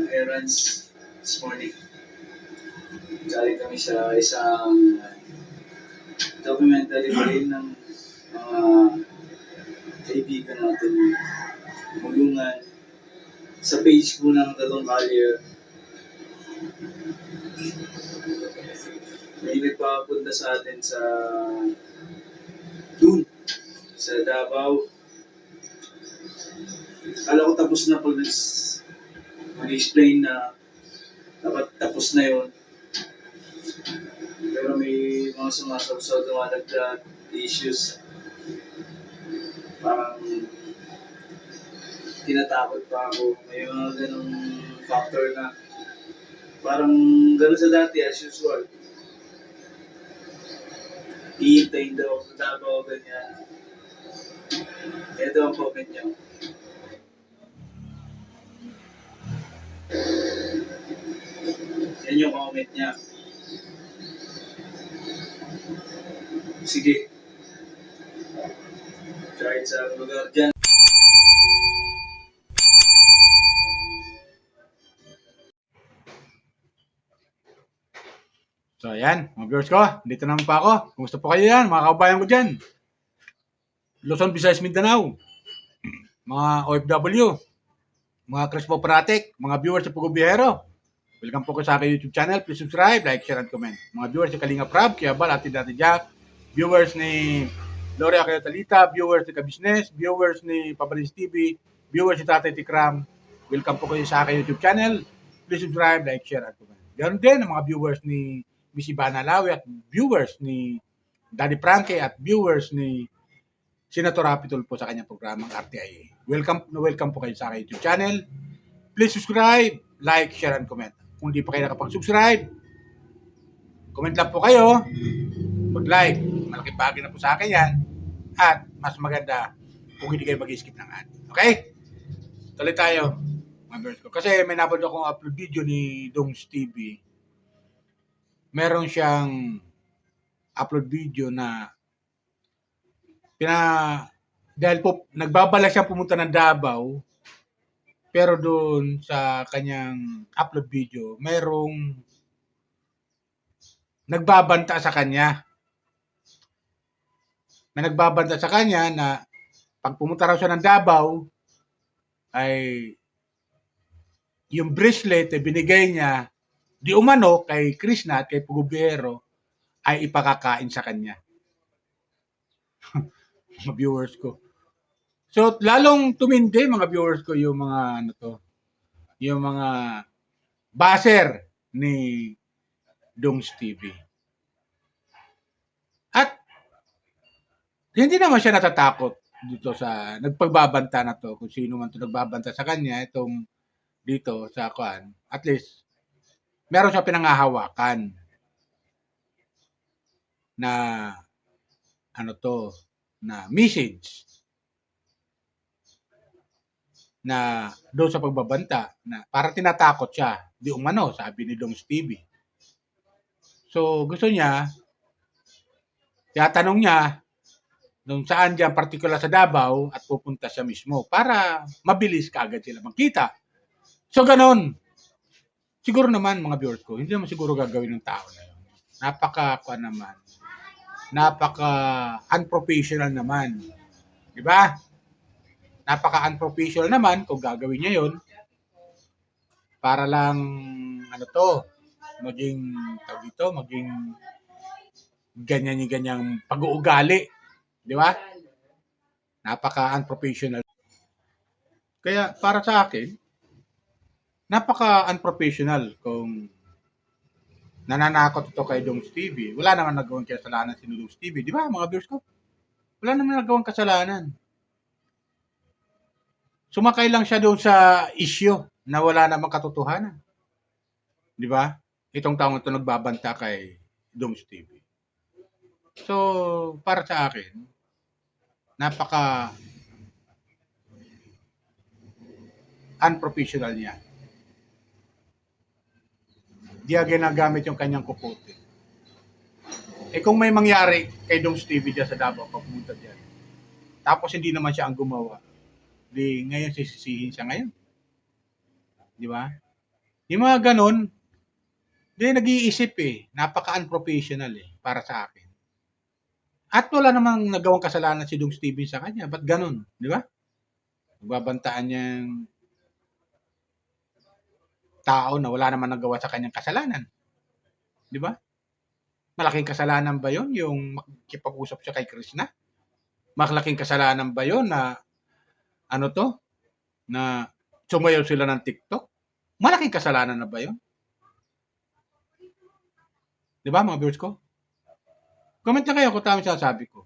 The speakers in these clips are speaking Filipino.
errands this morning. Galing kami sa isang documentary rin ng mga kaibigan natin mulungan. Sa page po ng Tatong Collier, may nagpapunta sa atin sa dun, sa Davao. Kala ko tapos na pag mag-explain na dapat tapos na yon. Pero may mga sumasawsaw dumadagdag issues. Parang tinatakot pa ako. May mga ganong factor na parang gano'n sa dati as usual. Iintayin daw sa Davao, ganyan. Ito ang comment niya. Yan yung comment niya. Sige. Kahit sa lugar dyan. So, ayan, mga viewers ko, dito naman pa ako. Kumusta po kayo yan, mga kababayan ko dyan? Luzon, Visayas, Mindanao, mga OFW, mga Crespo Pratik, mga viewers sa Pugo Biyahero. Welcome po ko sa aking YouTube channel. Please subscribe, like, share, and comment. Mga viewers sa Kalinga Prab, Kiabal, Ate Dati Jack, viewers ni Gloria Kayatalita, viewers ni Kabisnes, viewers ni Papalis TV, viewers ni Tatay Tikram. Welcome po kayo sa aking YouTube channel. Please subscribe, like, share, and comment. Ganoon din ang mga viewers ni Miss Ivana Lawi at viewers ni Daddy Frankie at viewers ni Senator Rapi Tulfo sa kanyang programang RTIA. Welcome po kayo sa aking YouTube channel. Please subscribe, like, share, and comment. Kung di pa kayo nakapag-subscribe, comment lang po kayo, mag-like, malaking bagay na po sa akin yan, at mas maganda kung hindi kayo mag-skip ng ad. Okay? Tuloy tayo, mga viewers ko. Kasi may napanood akong upload video ni Dongs TV. Meron siyang upload video na dahil po nagbabala siyang pumunta ng Davao, pero doon sa kanyang upload video, merong nagbabanta sa kanya. May nagbabanta sa kanya na pag pumunta raw siya ng Davao, ay yung bracelet ay binigay niya di umano kay Krishna at kay Pugo Biyahero ay ipakakain sa kanya. Mga viewers ko. So, lalong tumindi mga viewers ko yung mga yung mga baser ni Dongs TV. At hindi naman siya natatakot dito sa nagpagbabanta na to, kung sino man to nagbabanta sa kanya, itong dito sa kuan. At least meron siya pinanghahawakan na na message na doon sa pagbabanta na para tinatakot siya di umano, sabi ni Dongs TV. So gusto niya, tatanong niya nung saan diyan particular sa Davao at pupunta siya mismo para mabilis kaagad sila magkita. So ganon. Siguro naman mga viewers ko, hindi naman siguro gagawin ng tao na yun. Napaka-unprofessional naman. Di ba? Napaka-unprofessional naman kung gagawin niya yun para lang, maging ganyan-ganyang pag-uugali. Di ba? Napaka-unprofessional. Kaya para sa akin, napaka-unprofessional kung nananakot ito kay Dongs TV. Wala naman nagawang kasalanan si Dongs TV. Di ba mga viewers ko? Wala naman nagawang kasalanan. Sumakay lang siya doon sa issue na wala namang katotohanan. Di ba? Itong taong ito nagbabanta kay Dongs TV. So, para sa akin, napaka unprofessional niya. Di ginagamit yung kanyang kupote. Kung may mangyari kay Dongs TV dyan sa Davao, papunta dyan, tapos hindi naman siya ang gumawa, di ngayon sisisihin siya ngayon. Di ba? Yung mga ganon, hindi nag-iisip Napaka-unprofessional para sa akin. At wala namang nagawang kasalanan si Dong Steven sa kanya. Ba't ganon? Di ba? Nagbabantaan niyang tao na wala naman nagawa sa kanyang kasalanan. Di ba? Malaking kasalanan ba yon yung makikipag-usap siya kay Krishna? Malaking kasalanan ba yon na na sumayaw sila ng TikTok? Malaking kasalanan na ba yon? Di ba mga viewers ko? Comment na kayo kung tama sasabi ko.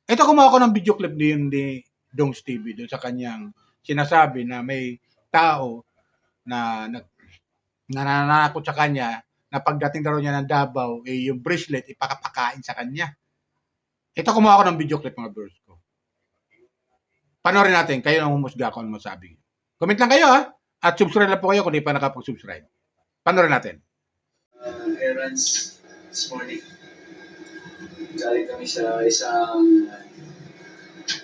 Ito kumuha ko ng video clip ni Dong Stevie doon sa kanyang sinasabi na may tao na nananakot sa kanya na pagdating daw niya ng Davao, yung bracelet ipakapakain sa kanya. Ito kumuha ko ng video clip mga viewers ko. Panoorin natin, kayo ang humusga kung ano masabi. Comment lang kayo at subscribe lang po kayo kung di pa nakapag-subscribe. Panoorin natin. Errands this morning. Galing kami sa isang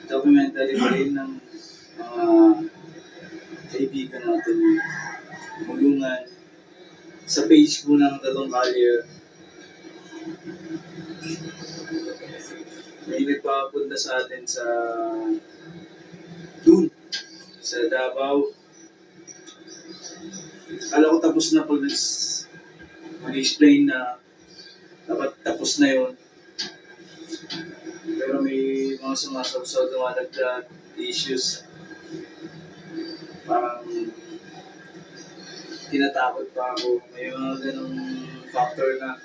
documentary pa rin ng mga kaibigan natin mulungan sa page po ng Tatong Collier. May nagpapunta sa atin sa dun, sa Davao. Akala ko tapos na pag mag-explain na dapat tapos na yon. Pero may mga sumasawsaw dumadagdag issues. Parang tinatakot pa ako. May mga ganong factor na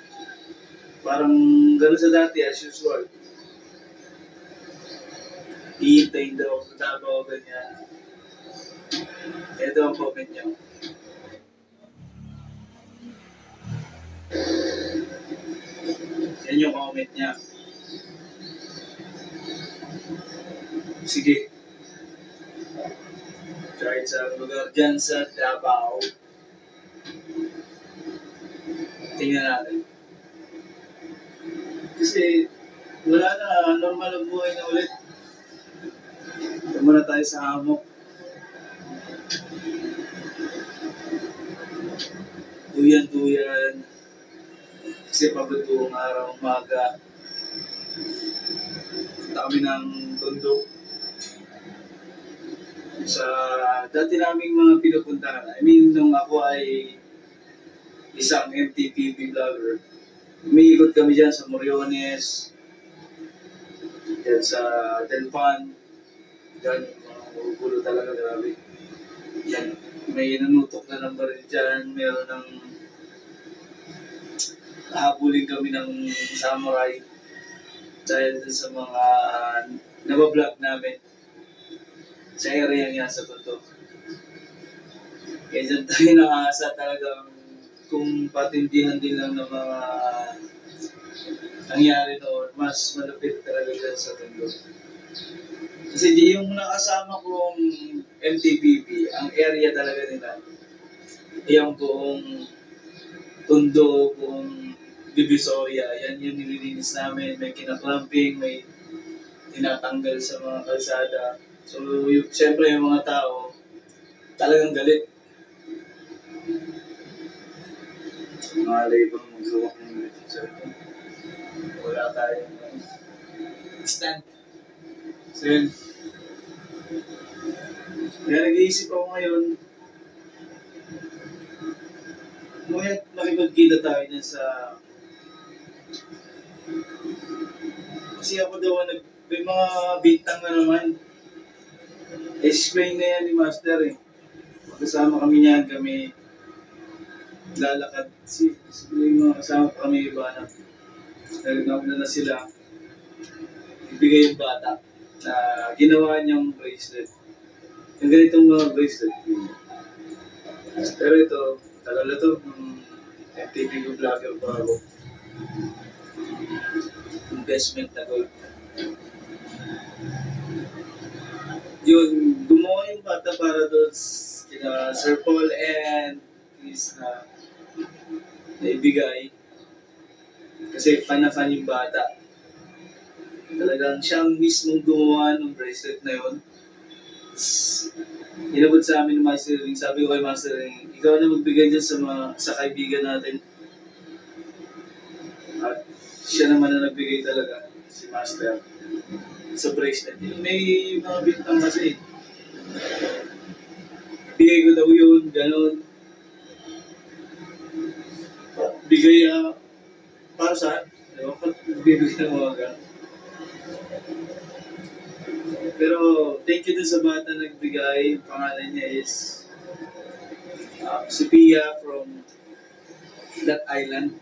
parang gano'n sa dati as usual. Iintayin daw ako sa Davao, ganyan. Ito ang comment niya. Yan yung comment niya. Sige. Kahit sa lugar dyan sa Davao. Tingnan natin. Kasi wala na, normal ang buhay na ulit. Tama na tayo sa hamok. Duyan-duyan. Kasi pagod buong araw, umaga. Punta kami ng Tondo. Sa dati naming mga pinupuntahan. I mean, nung ako ay isang MTPP vlogger, umiikot kami dyan sa Moriones, dyan sa Delpan, dyan mga ugulo talaga, grabe. Yan, may nanutok na ng baril dyan, meron ng habulin kami ng samurai dahil dun sa mga nabablog namin sa area niya sa Tondo. Kaya dyan tayo nakaasa talagang kung patindihan din lang ng mga nangyari noon, mas malapit talaga dyan sa Tondo. Kasi di yung nakasama kong MTPP, ang area talaga nila, yung buong Tondo, buong Divisoria, yan yung nililinis namin, may kinaklamping, may tinatanggal sa mga kalsada. So, siyempre yung mga tao, talagang galit. Malay bang magluwak ng ganito sa ito? Wala tayong stand. So yun. Kaya nag-iisip ako ngayon, ngunit makipagkita tayo dyan sa... Kasi ako daw, may mga bintang na naman. Explain na yan ni Master Magkasama kami niyan, kami lalakad. Siguro yung mga kasama kami iba na nagnauna na sila. Ibigay yung bata na ginawa niyang bracelet. Yung ganitong mga bracelet. Pero ito, tagal na ito, MTV ko vlogger pa ako. Investment na gold. Yun, gumawa yung bata para doon kina Sir Paul and Chris na naibigay. Kasi fan na fan yung bata. Talagang siyang mismong gumawa ng bracelet na yun. Inabot sa amin ng Master Ring. Sabi ko kay Master Ring, ikaw na magbigay dyan sa kaibigan natin. At siya naman na nagbigay talaga, si Master. Sa bracelet. May mga bintang kasi. Bigay ko daw yun, gano'n. Bigay para sa, diba? Bibigay ng mga gano'n. Pero thank you dun sa bata nagbigay. Yung pangalan niya is Sophia from that island.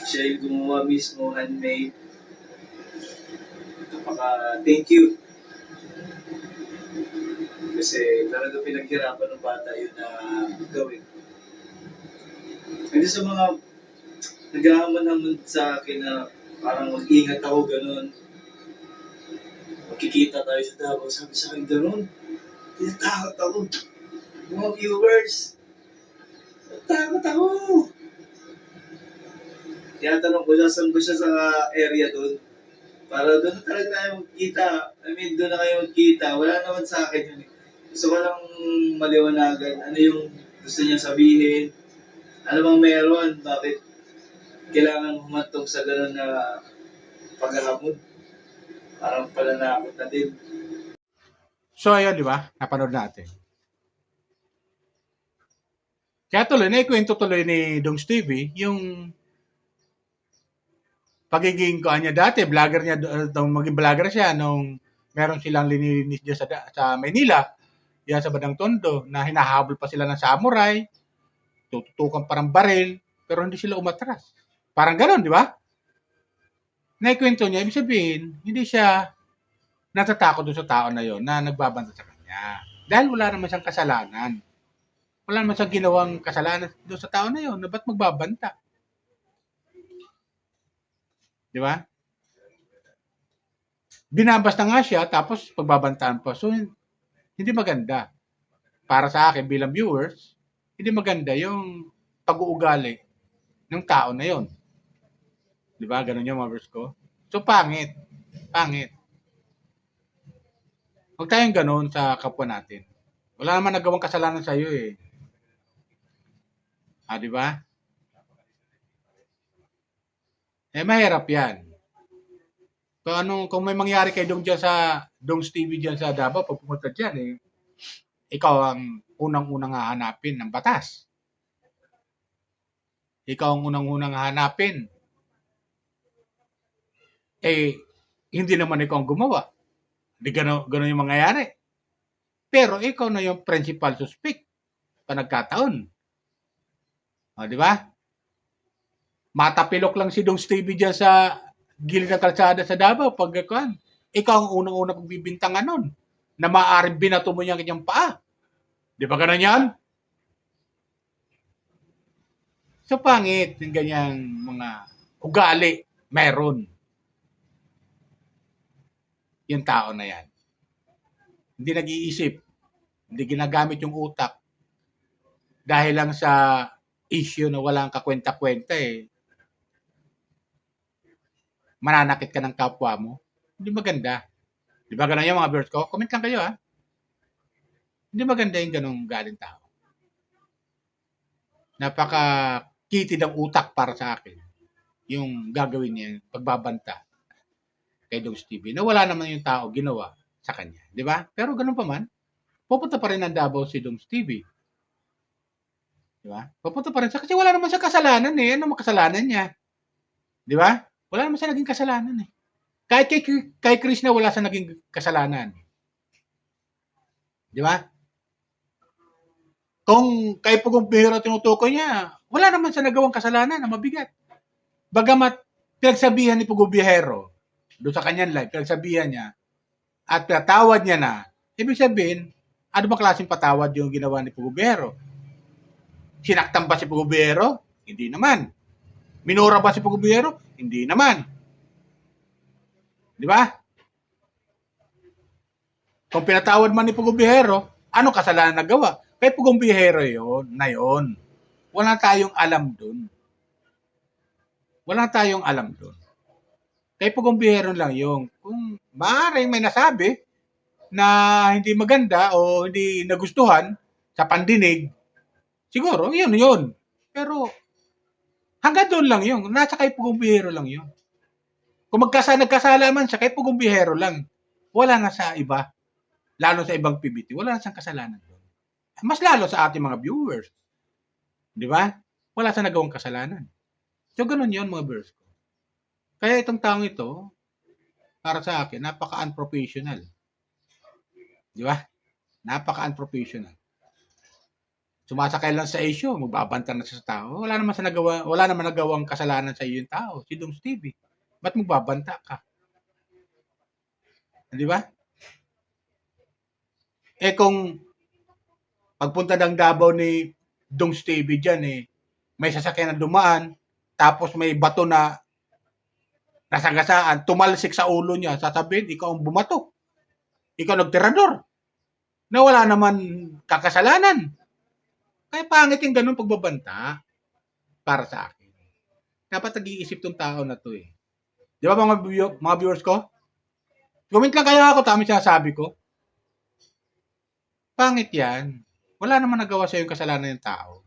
Siya yung gumawa mismo, handmade. Thank you. Kasi talaga pinaghirapan ng bata yun na gawin. Hindi sa mga nag-aaman-aman sa akin na parang mag-ingat ako ganun. Magkikita tayo sa Davao. Sabi sa akin ganun. Tinatakot ako. Mga viewers. Tinatakot ako. Tinatanong ko siya, saan ba siya sa area doon? Para doon talaga tayo magkita. I mean, doon na kayo magkita. Wala naman sa akin yun. Gusto ko lang maliwanagan. Ano yung gusto niya sabihin? Ano bang meron? Bakit kailangan humantong sa gano'n na paghahamon? Parang pananakot na din. So, ayun, di ba? Napanood natin. Kaya tuloy, naikwento tuloy ni Dong Stevie, yung pagiging ko niya dati, vlogger niya, maging vlogger siya nung meron silang lininis dyan sa Maynila, yan sa Badang Tondo, na hinahabol pa sila ng samurai, tututukan parang baril, pero hindi sila umatras. Parang gano'n, di ba? Naikwento niya, ibig sabihin, hindi siya natatakot doon sa tao na yon na nagbabanta sa kanya. Dahil wala naman siyang kasalanan. Wala naman siyang ginawang kasalanan doon sa tao na yon na ba't magbabanta? Di ba? Binabasta nga siya, tapos pagbabantaan pa. So, hindi maganda. Para sa akin, bilang viewers, hindi maganda yung pag-uugali ng tao na yon. Di ba? Ganun yung mga verse ko. So, pangit. Pangit. Huwag tayong ganun sa kapwa natin. Wala naman nagawang kasalanan sa iyo eh. Di ba? Mahirap yan. Kung may mangyari kay Dong dyan sa Dong Stevie dyan sa Davao, pag pumunta dyan ikaw ang unang-unang hahanapin ng batas. Ikaw ang unang-unang hahanapin. Hindi naman ikaw ang gumawa. Hindi gano'n yung mangyayari. Pero ikaw na yung principal suspect pa nagkataon. Di ba? Matapilok lang si Dong Stevie dyan sa gilid ng kalsada sa Davao pagkakuan. Ikaw ang unang-unang pagbibintangan nun na maaaring binato mo yung kanyang paa. Di ba ganun yan? So pangit yung ganyang mga ugali meron yung tao na yan. Hindi nag-iisip, hindi ginagamit yung utak dahil lang sa issue na walang kakwenta-kwenta mananakit ka ng kapwa mo. Hindi maganda. Di ba ganun yung mga viewers ko? Comment lang kayo Hindi maganda yung ganung galing tao. Napaka-kitid ang utak para sa akin. Yung gagawin niya, pagbabanta kay Dong Stevie, na wala naman yung tao ginawa sa kanya. Di ba? Pero ganun pa man, pupunta pa rin ng Davao si Dong Stevie. Di ba? Pupunta pa rin siya kasi wala naman siya kasalanan Ano makasalanan niya? Di ba? Wala naman siya naging kasalanan Kahit kay Krishna wala siya naging kasalanan. Di ba? Kung kay Pugong Bihero tinutukoy niya, wala naman siya nagawang kasalanan na mabigat. Bagamat pinagsabihan ni Pugong Bihero, doon sa kanyang live, pinagsabihan niya, at pinatawad niya na, ibig sabihin, ano ba klaseng patawad yung ginawa ni Pugong Bihero? Sinaktan ba si Pugong Bihero? Hindi naman. Minura ba si Pugong Bihero? Hindi naman. Di ba? Kung pinatawad man ni Pugong Bihero, anong kasalanan nagawa? Kay Pugong Bihero yun. Wala tayong alam dun. Kay Pugong Bihero lang yung kung maaaring may nasabi, na hindi maganda o hindi nagustuhan sa pandinig, siguro, yun. Pero hanggang doon lang yun. Nasa kay Pugumbihero lang yun. Kung nagkasala man siya, kay Pugumbihero lang. Wala na sa iba. Lalo sa ibang PBT. Wala na siyang kasalanan doon. Mas lalo sa ating mga viewers. Di ba? Wala sa nagawang kasalanan. So, ganun yun mga viewers ko. Kaya itong taong ito, para sa akin, napaka-unprofessional. Di ba? Napaka-unprofessional. Sumasakay lang sa issue, magbabanta na siya sa tao. Wala naman nagawang kasalanan sa iyo yung tao, si Dong Stevie. Ba't magbabanta ka? Di ba? Eh kung pagpunta ng Davao ni Dong Stevie dyan, may sasakyan na dumaan, tapos may bato na nasagasaan, tumalsik sa ulo niya, sasabihin, ikaw ang bumato. Ikaw nagtirador. Na wala naman kakasalanan. Kaya pangit yung ganun pagbabanta para sa akin. Dapat nag-iisip tong tao na to eh. Di ba mga viewers ko? Comment lang kayo ako, tama sinasabi ko. Pangit yan. Wala naman nagawa sa yung kasalanan ng tao.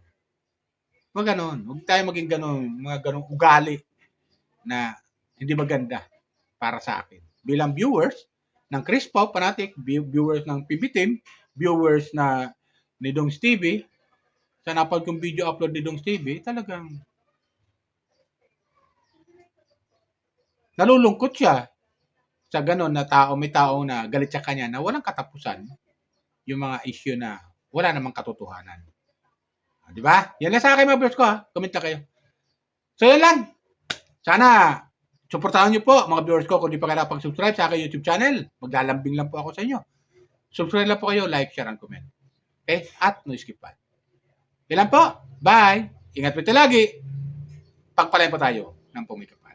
Huwag ganun. Huwag tayo maging ganun. Mga ganun ugali na hindi maganda para sa akin. Bilang viewers ng Chris Pau Fanatic, viewers ng PB Team, viewers na ni Dong Stevie, sa napag kong video upload ni Dong Stevie, talagang nalulungkot siya sa ganun na tao, may tao na galit sa kanya na walang katapusan yung mga issue na wala namang katotohanan. Di ba? Yan lang sa akin mga viewers ko ha. Comment na kayo. So yan lang. Sana suportahan niyo po mga viewers ko kung di pa kayo nakapag-subscribe sa aking YouTube channel. Maglalambing lang po ako sa inyo. Subscribe lang po kayo, like, share, and comment. Okay? At no skip pa. Yan lang po. Bye! Ingat po tayo lagi. Pagpalain po tayo ng pumikapal.